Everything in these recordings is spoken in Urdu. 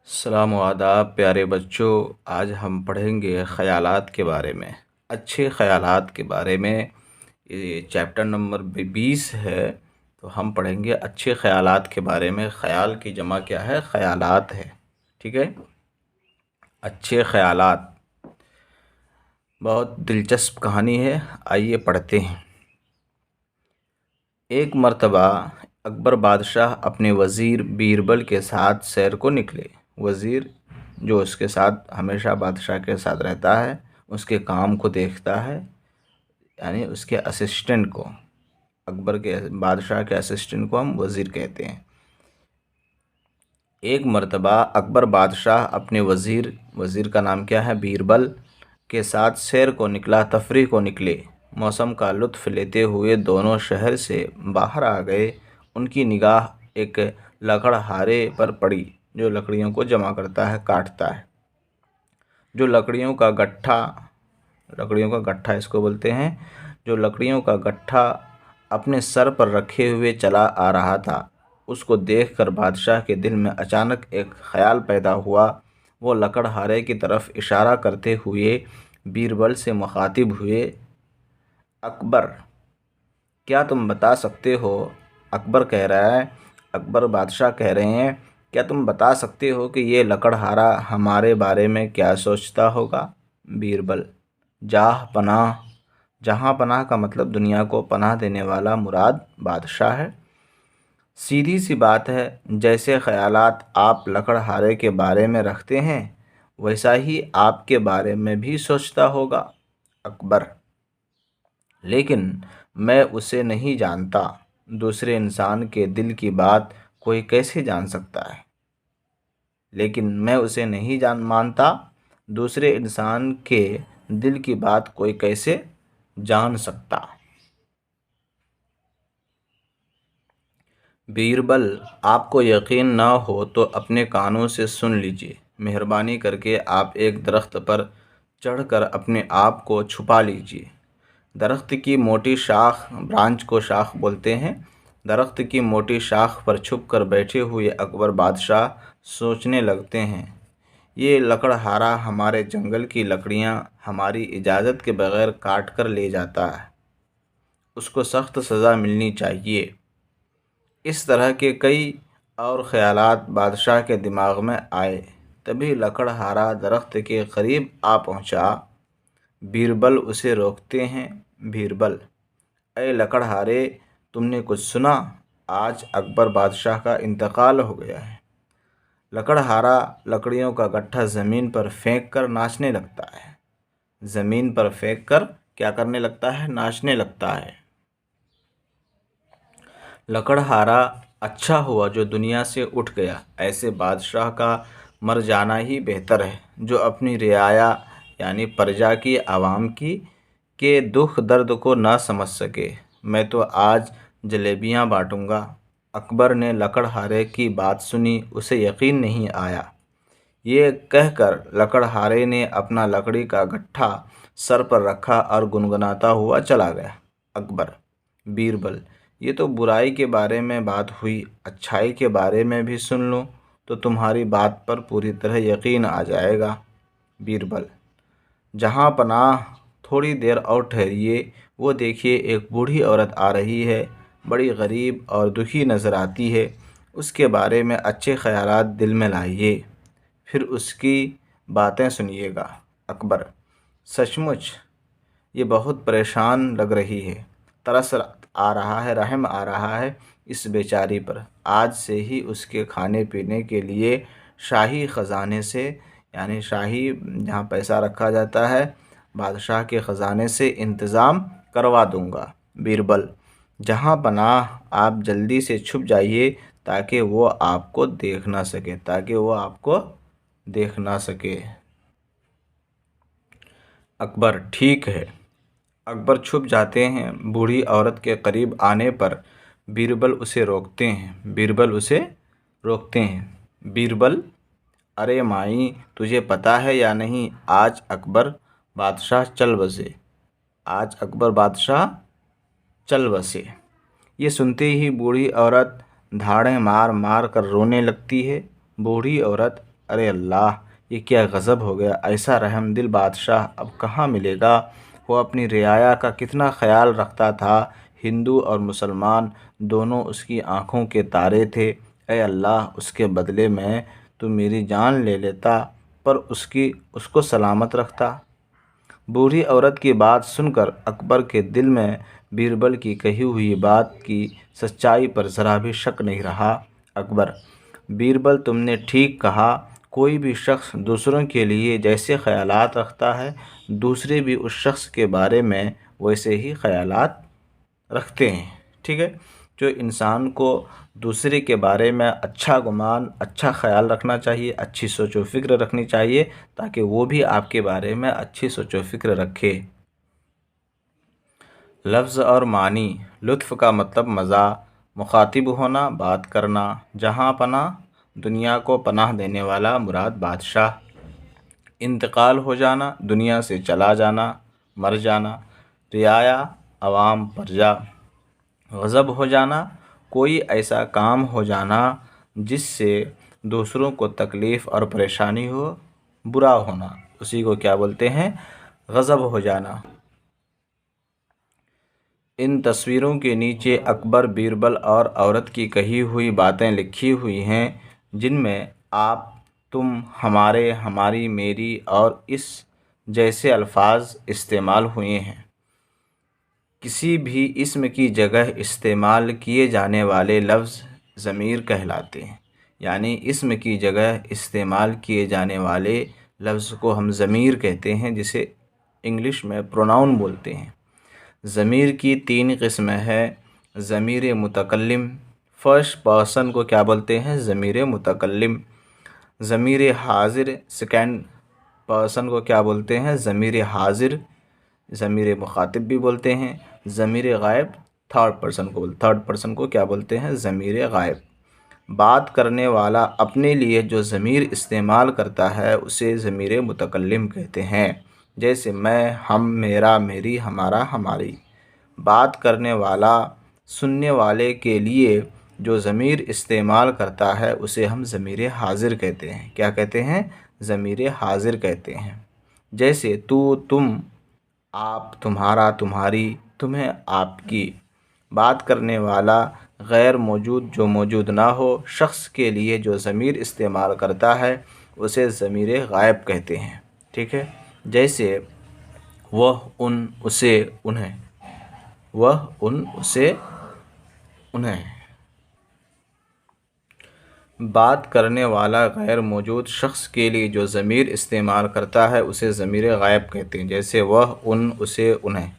السلام و آداب پیارے بچوں، آج ہم پڑھیں گے خیالات کے بارے میں، اچھے خیالات کے بارے میں۔ یہ چیپٹر نمبر 20 ہے، تو ہم پڑھیں گے اچھے خیالات کے بارے میں۔ خیال کی جمع کیا ہے؟ خیالات ہے، ٹھیک ہے۔ اچھے خیالات بہت دلچسپ کہانی ہے، آئیے پڑھتے ہیں۔ ایک مرتبہ اکبر بادشاہ اپنے وزیر بیربل کے ساتھ سیر کو نکلے۔ وزیر جو اس کے ساتھ ہمیشہ بادشاہ کے ساتھ رہتا ہے، اس کے کام کو دیکھتا ہے، یعنی اس کے اسسٹنٹ کو، بادشاہ کے اسسٹنٹ کو ہم وزیر کہتے ہیں۔ ایک مرتبہ اکبر بادشاہ اپنے وزیر کا نام کیا ہے؟ بیربل کے ساتھ سیر کو نکلا، تفریح کو نکلے۔ موسم کا لطف لیتے ہوئے دونوں شہر سے باہر آ گئے۔ ان کی نگاہ ایک لکڑہارے پر پڑی جو لکڑیوں کو جمع کرتا ہے، کاٹتا ہے، جو لکڑیوں کا گٹھا اس کو بولتے ہیں، جو لکڑیوں کا گٹھا اپنے سر پر رکھے ہوئے چلا آ رہا تھا۔ اس کو دیکھ کر بادشاہ کے دل میں اچانک ایک خیال پیدا ہوا۔ وہ لکڑہارے کی طرف اشارہ کرتے ہوئے بیربل سے مخاطب ہوئے، اکبر، کیا تم بتا سکتے ہو؟ اکبر بادشاہ کہہ رہے ہیں، کیا تم بتا سکتے ہو کہ یہ لکڑہارا ہمارے بارے میں کیا سوچتا ہوگا؟ بیربل، جہاں پناہ کا مطلب دنیا کو پناہ دینے والا مراد بادشاہ ہے۔ سیدھی سی بات ہے، جیسے خیالات آپ لکڑہارے کے بارے میں رکھتے ہیں، ویسا ہی آپ کے بارے میں بھی سوچتا ہوگا۔ اکبر، لیکن میں اسے نہیں جانتا۔ دوسرے انسان کے دل کی بات کوئی کیسے جان سکتا ہے؟ لیکن میں اسے نہیں مانتا۔ دوسرے انسان کے دل کی بات کوئی کیسے جان سکتا؟ بیربل، آپ کو یقین نہ ہو تو اپنے کانوں سے سن لیجیے۔ مہربانی کر کے آپ ایک درخت پر چڑھ کر اپنے آپ کو چھپا لیجیے۔ درخت کی موٹی برانچ کو شاخ بولتے ہیں۔ درخت کی موٹی شاخ پر چھپ کر بیٹھے ہوئے اکبر بادشاہ سوچنے لگتے ہیں، یہ لکڑہارا ہمارے جنگل کی لکڑیاں ہماری اجازت کے بغیر کاٹ کر لے جاتا ہے، اس کو سخت سزا ملنی چاہیے۔ اس طرح کے کئی اور خیالات بادشاہ کے دماغ میں آئے۔ تبھی لکڑہارا درخت کے قریب آ پہنچا۔ بیربل اسے روکتے ہیں۔ بیربل، اے لکڑہارے، تم نے کچھ سنا؟ آج اکبر بادشاہ کا انتقال ہو گیا ہے۔ لکڑہارا لکڑیوں کا گٹھا زمین پر پھینک کر ناچنے لگتا ہے۔ زمین پر پھینک کر کیا کرنے لگتا ہے؟ ناچنے لگتا ہے۔ لکڑہارا، اچھا ہوا جو دنیا سے اٹھ گیا۔ ایسے بادشاہ کا مر جانا ہی بہتر ہے جو اپنی رعایا یعنی پرجا کی، عوام کی کے دکھ درد کو نہ سمجھ سکے۔ میں تو آج جلیبیاں بانٹوں گا۔ اکبر نے لکڑہارے کی بات سنی، اسے یقین نہیں آیا۔ یہ کہہ کر لکڑہارے نے اپنا لکڑی کا گٹھا سر پر رکھا اور گنگناتا ہوا چلا گیا۔ اکبر، بیربل، یہ تو برائی کے بارے میں بات ہوئی، اچھائی کے بارے میں بھی سن لوں تو تمہاری بات پر پوری طرح یقین آ جائے گا۔ بیربل، جہاں پناہ، تھوڑی دیر اور ٹھہریے، وہ دیکھیے ایک بوڑھی عورت آ رہی ہے، بڑی غریب اور دکھی نظر آتی ہے، اس کے بارے میں اچھے خیالات دل میں لائیے، پھر اس کی باتیں سنیے گا۔ اکبر، سچ مچ یہ بہت پریشان لگ رہی ہے، ترس آ رہا ہے، رحم آ رہا ہے اس بیچاری پر۔ آج سے ہی اس کے کھانے پینے کے لیے شاہی خزانے سے، یعنی شاہی جہاں پیسہ رکھا جاتا ہے، بادشاہ کے خزانے سے انتظام کروا دوں گا۔ بیربل، جہاں پناہ، آپ جلدی سے چھپ جائیے تاکہ وہ آپ کو دیکھ نہ سکے۔ اکبر، ٹھیک ہے۔ اکبر چھپ جاتے ہیں۔ بوڑھی عورت کے قریب آنے پر بیربل اسے روکتے ہیں۔ بیربل، ارے مائی، تجھے پتہ ہے یا نہیں، آج اکبر بادشاہ چل بسے۔ یہ سنتے ہی بوڑھی عورت دھاڑیں مار مار کر رونے لگتی ہے۔ بوڑھی عورت ارے اللہ، یہ کیا غضب ہو گیا! ایسا رحم دل بادشاہ اب کہاں ملے گا؟ وہ اپنی رعایا کا کتنا خیال رکھتا تھا۔ ہندو اور مسلمان دونوں اس کی آنکھوں کے تارے تھے۔ اے اللہ، اس کے بدلے میں تو میری جان لے لیتا، پر اس کو سلامت رکھتا۔ بوڑھی عورت کی بات سن کر اکبر کے دل میں بیربل کی کہی ہوئی بات کی سچائی پر ذرا بھی شک نہیں رہا۔ اکبر: بیربل، تم نے ٹھیک کہا۔ کوئی بھی شخص دوسروں کے لیے جیسے خیالات رکھتا ہے، دوسرے بھی اس شخص کے بارے میں ویسے ہی خیالات رکھتے ہیں۔ ٹھیک ہے؟ جو انسان کو دوسرے کے بارے میں اچھا گمان، اچھا خیال رکھنا چاہیے، اچھی سوچ و فکر رکھنی چاہیے، تاکہ وہ بھی آپ کے بارے میں اچھی سوچ و فکر رکھے۔ لفظ اور معنی۔ لطف کا مطلب مزہ، مخاطب ہونا، بات کرنا۔ جہاں پناہ، دنیا کو پناہ دینے والا مراد بادشاہ۔ انتقال ہو جانا، دنیا سے چلا جانا، مر جانا۔ رعایا، عوام، پرجا۔ غضب ہو جانا، کوئی ایسا کام ہو جانا جس سے دوسروں کو تکلیف اور پریشانی ہو، برا ہونا، اسی کو کیا بولتے ہیں؟ غضب ہو جانا۔ ان تصویروں کے نیچے اکبر، بیربل اور عورت کی کہی ہوئی باتیں لکھی ہوئی ہیں، جن میں آپ، تم، ہمارے، ہماری، میری اور اس جیسے الفاظ استعمال ہوئے ہیں۔ کسی بھی اسم کی جگہ استعمال کیے جانے والے لفظ ضمیر کہلاتے ہیں، یعنی اسم کی جگہ استعمال کیے جانے والے لفظ کو ہم ضمیر کہتے ہیں، جسے انگلش میں پروناؤن بولتے ہیں۔ ضمیر کی 3 قسمیں ہیں۔ ضمیر متکلم، فرسٹ پرسن کو کیا بولتے ہیں؟ ضمیر متکلم۔ ضمیر حاضر، سیکنڈ پرسن کو کیا بولتے ہیں؟ ضمیر حاضر۔ ضمیر مخاطب بھی بولتے ہیں۔ ضمیر غائب، تھرڈ پرسن کو کیا بولتے ہیں؟ ضمیر غائب۔ بات کرنے والا اپنے لیے جو ضمیر استعمال کرتا ہے اسے ضمیر متکلم کہتے ہیں، جیسے میں، ہم، میرا، میری، ہمارا، ہماری۔ بات کرنے والا سننے والے کے لیے جو ضمیر استعمال کرتا ہے اسے ہم ضمیر حاضر کہتے ہیں۔ کیا کہتے ہیں؟ ضمیر حاضر کہتے ہیں۔ جیسے تو، تم، آپ، تمہارا، تمہاری، تمہیں، آپ کی۔ بات کرنے والا غیر موجود، جو موجود نہ ہو، شخص کے لیے جو ضمیر استعمال کرتا ہے اسے ضمیر غائب کہتے ہیں۔ ٹھیک ہے؟ جیسے وہ، ان، اسے، انہیں۔ وہ، ان، اسے، انہیں۔ بات کرنے والا غیر موجود شخص کے لیے جو ضمیر استعمال کرتا ہے اسے ضمیر غائب کہتے ہیں، جیسے وہ، ان، اسے، انہیں۔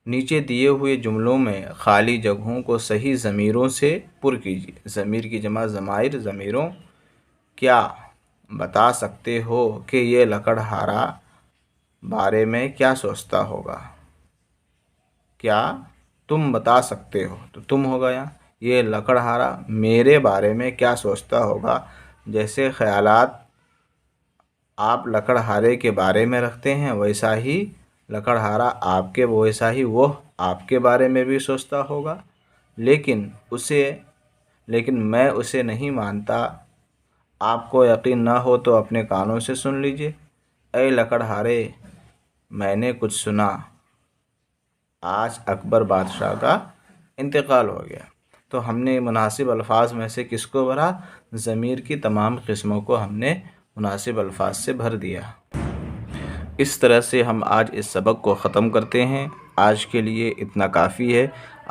نیچے دیے ہوئے جملوں میں خالی جگہوں کو صحیح ضمیروں سے پر کیجیے۔ ضمیر کی جمع ضمائر، ضمیروں۔ کیا بتا سکتے ہو کہ یہ لکڑہارا بارے میں کیا سوچتا ہوگا؟ کیا تم بتا سکتے ہو، تو تم ہوگا یہاں۔ یہ لکڑہارا میرے بارے میں کیا سوچتا ہوگا؟ جیسے خیالات آپ لکڑہارے کے بارے میں رکھتے ہیں، ویسا ہی لکڑہارا آپ کے، ویسا ہی وہ آپ کے بارے میں بھی سوچتا ہوگا۔ لیکن میں اسے نہیں مانتا۔ آپ کو یقین نہ ہو تو اپنے کانوں سے سن لیجئے۔ اے لکڑہارے، میں نے کچھ سنا۔ آج اکبر بادشاہ کا انتقال ہو گیا۔ تو ہم نے مناسب الفاظ میں سے کس کو بھرا؟ ضمیر کی تمام قسموں کو ہم نے مناسب الفاظ سے بھر دیا۔ اس طرح سے ہم آج اس سبق کو ختم کرتے ہیں۔ آج کے لیے اتنا کافی ہے۔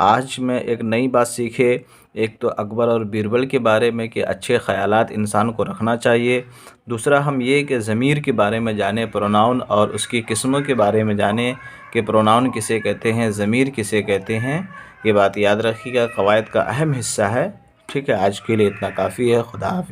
آج میں ایک نئی بات سیکھے، ایک تو اکبر اور بیربل کے بارے میں کہ اچھے خیالات انسان کو رکھنا چاہیے۔ دوسرا ہم یہ کہ ضمیر کے بارے میں جانیں، پروناؤن اور اس کی قسموں کے بارے میں جانیں کہ پروناؤن کسے کہتے ہیں، ضمیر کسے کہتے ہیں۔ یہ بات یاد رکھیے گا، قواعد کا اہم حصہ ہے۔ ٹھیک ہے؟ آج کے لیے اتنا کافی ہے۔ خدا حافظ۔